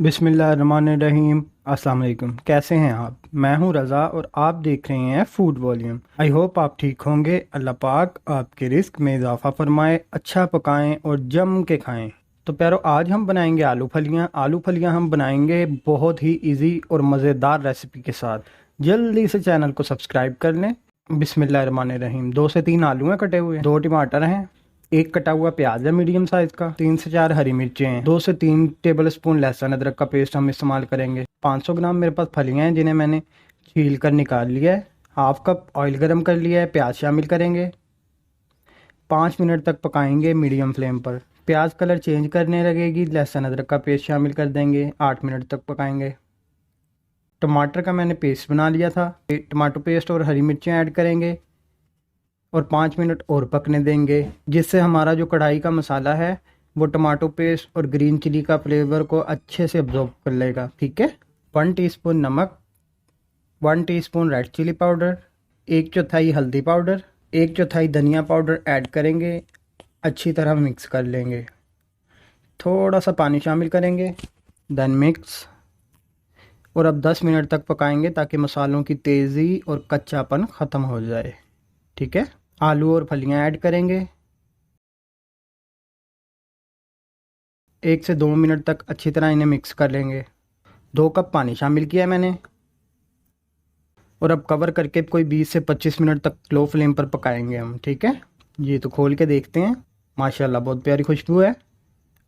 बिस्मिल्लाहिर्रहमानिर्रहीम। अस्सलाम वालेकुम। कैसे हैं आप? मैं हूं रज़ा और आप देख रहे हैं फूड वॉल्यूम। आई होप आप ठीक होंगे। अल्लाह पाक आपके रिस्क में इजाफ़ा फरमाए, अच्छा पकाएं और जम के खाएं। तो प्यारो, आज हम बनाएंगे आलू फलियां। आलू फलियां हम बनाएंगे बहुत ही इजी और मज़ेदार रेसिपी के साथ। जल्दी से चैनल को सब्सक्राइब कर लें। बिस्मिल्लाहिर्रहमानिर्रहीम। 2 से 3 आलू हैं कटे हुए, 2 टमाटर हैं, एक कटा हुआ प्याज है मीडियम साइज का, 3 से 4 हरी मिर्चें हैं, 2 से 3 टेबल स्पून लहसुन अदरक का पेस्ट हम इस्तेमाल करेंगे। 500 ग्राम मेरे पास फलियां हैं जिन्हें मैंने छील कर निकाल लिया है। हाफ कप ऑयल गरम कर लिया है, प्याज शामिल करेंगे। 5 मिनट तक पकाएंगे मीडियम फ्लेम पर। प्याज कलर चेंज करने लगेगी, लहसुन अदरक का पेस्ट शामिल कर देंगे। 8 मिनट तक पकाएंगे। टमाटर का मैंने पेस्ट बना लिया था, टमाटो पेस्ट और हरी मिर्चें ऐड करेंगे और 5 मिनट और पकने देंगे, जिससे हमारा जो कढ़ाई का मसाला है वो टमाटो पेस्ट और ग्रीन चिली का फ्लेवर को अच्छे से अब्जॉर्ब कर लेगा। ठीक है। 1 टीस्पून नमक, 1 टीस्पून रेड चिली पाउडर, 1/4 हल्दी पाउडर, 1/4 धनिया पाउडर ऐड करेंगे। अच्छी तरह मिक्स कर लेंगे। थोड़ा सा पानी शामिल करेंगे, देन मिक्स। और अब 10 मिनट तक पकाएंगे ताकि मसालों की तेज़ी और कच्चापन ख़त्म हो जाए। ठीक है। आलू और फलियां ऐड करेंगे। 1 से 2 मिनट तक अच्छी तरह इन्हें मिक्स कर लेंगे। 2 कप पानी शामिल किया है मैंने। और अब कवर करके कोई 20 से 25 मिनट तक लो फ्लेम पर पकाएंगे हम। ठीक है। ये तो खोल के देखते हैं। माशाल्लाह बहुत प्यारी खुशबू है।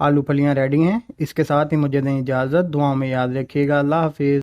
आलू फलियां रेडी हैं। इसके साथ ही मुझे दें इजाज़त। दुआओं में याद रखिएगा। अल्लाह हाफिज़।